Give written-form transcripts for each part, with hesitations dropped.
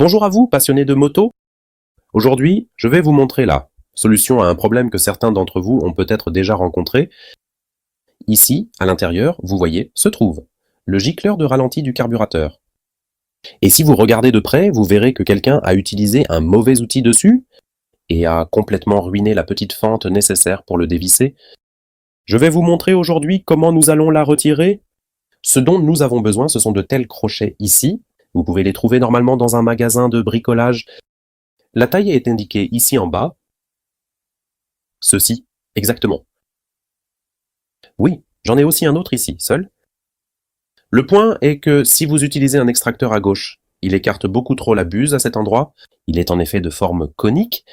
Bonjour à vous, passionnés de moto. Aujourd'hui, je vais vous montrer la solution à un problème que certains d'entre vous ont peut-être déjà rencontré. Ici, à l'intérieur, vous voyez, se trouve le gicleur de ralenti du carburateur. Et si vous regardez de près, vous verrez que quelqu'un a utilisé un mauvais outil dessus et a complètement ruiné la petite fente nécessaire pour le dévisser. Je vais vous montrer aujourd'hui comment nous allons la retirer. Ce dont nous avons besoin, ce sont de tels crochets ici. Vous pouvez les trouver normalement dans un magasin de bricolage. La taille est indiquée ici en bas. Ceci, exactement. Oui, j'en ai aussi un autre ici, seul. Le point est que si vous utilisez un extracteur à gauche, il écarte beaucoup trop la buse à cet endroit. Il est en effet de forme conique.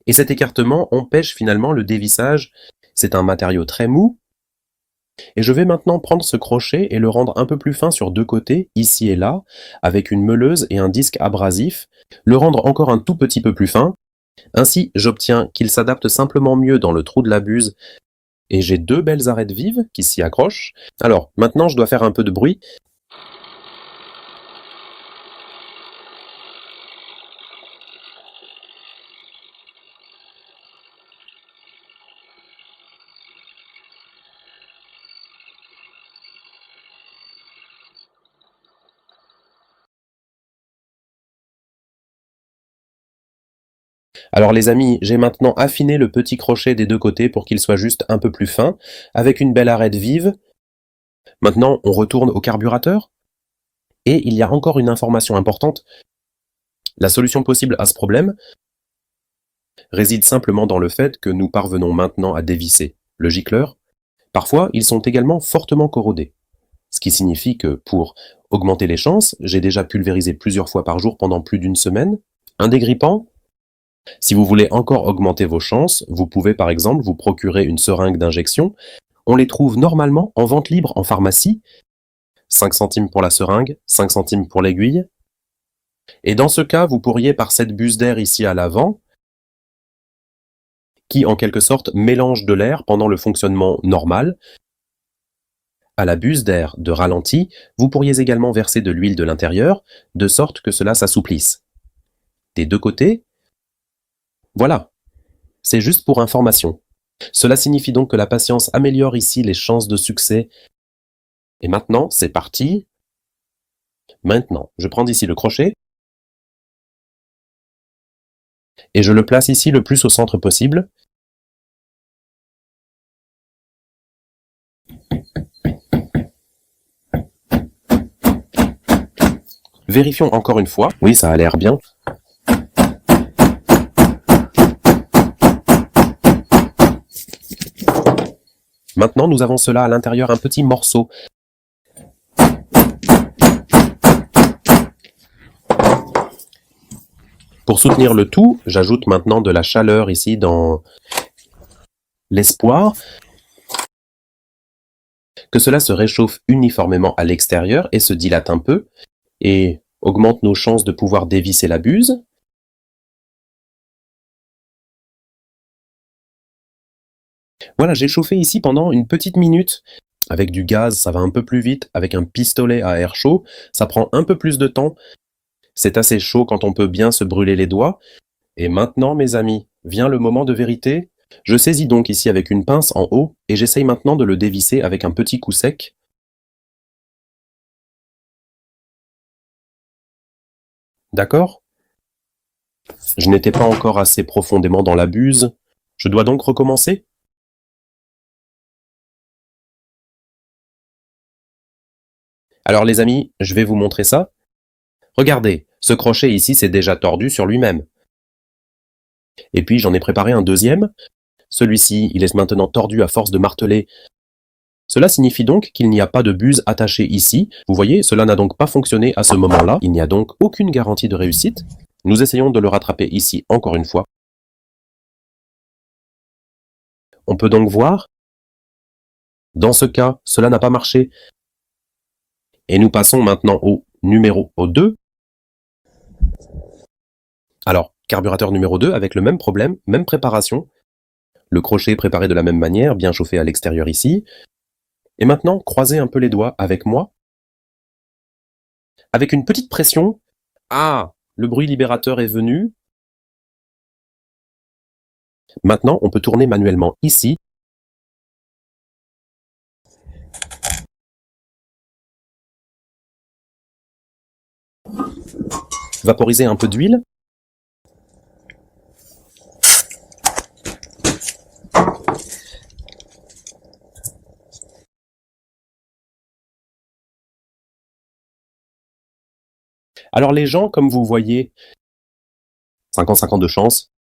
Et cet écartement empêche finalement le dévissage. C'est un matériau très mou. Et je vais maintenant prendre ce crochet et le rendre un peu plus fin sur deux côtés, ici et là, avec une meuleuse et un disque abrasif, le rendre encore un tout petit peu plus fin. Ainsi, j'obtiens qu'il s'adapte simplement mieux dans le trou de la buse, et j'ai deux belles arêtes vives qui s'y accrochent. Alors, maintenant je dois faire un peu de bruit. Alors les amis, j'ai maintenant affiné le petit crochet des deux côtés pour qu'il soit juste un peu plus fin, avec une belle arête vive. Maintenant, on retourne au carburateur. Et il y a encore une information importante. La solution possible à ce problème réside simplement dans le fait que nous parvenons maintenant à dévisser le gicleur. Parfois, ils sont également fortement corrodés. Ce qui signifie que pour augmenter les chances, j'ai déjà pulvérisé plusieurs fois par jour pendant plus d'une semaine. Un dégrippant. Si vous voulez encore augmenter vos chances, vous pouvez par exemple vous procurer une seringue d'injection. On les trouve normalement en vente libre en pharmacie. 5 centimes pour la seringue, 5 centimes pour l'aiguille. Et dans ce cas, vous pourriez par cette buse d'air ici à l'avant, qui en quelque sorte mélange de l'air pendant le fonctionnement normal, à la buse d'air de ralenti, vous pourriez également verser de l'huile de l'intérieur, de sorte que cela s'assouplisse. Des deux côtés, voilà. C'est juste pour information. Cela signifie donc que la patience améliore ici les chances de succès. Et maintenant, c'est parti. Maintenant, je prends ici le crochet et je le place ici le plus au centre possible. Vérifions encore une fois. Oui, ça a l'air bien. Maintenant, nous avons cela à l'intérieur, un petit morceau. Pour soutenir le tout, j'ajoute maintenant de la chaleur ici dans l'espoir que cela se réchauffe uniformément à l'extérieur et se dilate un peu et augmente nos chances de pouvoir dévisser la buse. Voilà, j'ai chauffé ici pendant une petite minute. Avec du gaz, ça va un peu plus vite. Avec un pistolet à air chaud, ça prend un peu plus de temps. C'est assez chaud quand on peut bien se brûler les doigts. Et maintenant, mes amis, vient le moment de vérité. Je saisis donc ici avec une pince en haut et j'essaye maintenant de le dévisser avec un petit coup sec. D'accord? Je n'étais pas encore assez profondément dans la buse. Je dois donc recommencer? Alors les amis, je vais vous montrer ça. Regardez, ce crochet ici s'est déjà tordu sur lui-même. Et puis j'en ai préparé un deuxième. Celui-ci, il est maintenant tordu à force de marteler. Cela signifie donc qu'il n'y a pas de buse attachée ici. Vous voyez, cela n'a donc pas fonctionné à ce moment-là. Il n'y a donc aucune garantie de réussite. Nous essayons de le rattraper ici encore une fois. On peut donc voir, dans ce cas, cela n'a pas marché. Et nous passons maintenant au numéro 2. Alors, carburateur numéro 2 avec le même problème, même préparation. Le crochet préparé de la même manière, bien chauffé à l'extérieur ici. Et maintenant, croisez un peu les doigts avec moi. Avec une petite pression. Ah, Le bruit libérateur est venu. Maintenant, on peut tourner manuellement ici. Vaporiser un peu d'huile. Alors les gens, comme vous voyez, 50-50 de chance.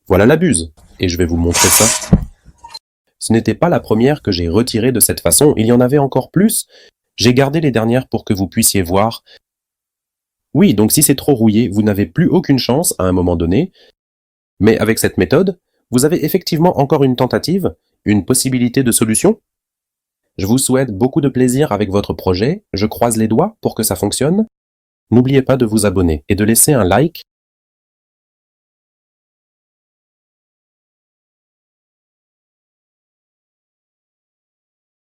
Voilà la buse. Et je vais vous montrer ça. Ce n'était pas la première que j'ai retirée de cette façon, il y en avait encore plus. J'ai gardé les dernières pour que vous puissiez voir. Oui, donc si c'est trop rouillé, vous n'avez plus aucune chance à un moment donné. Mais avec cette méthode, vous avez effectivement encore une tentative, une possibilité de solution. Je vous souhaite beaucoup de plaisir avec votre projet, je croise les doigts pour que ça fonctionne. N'oubliez pas de vous abonner et de laisser un like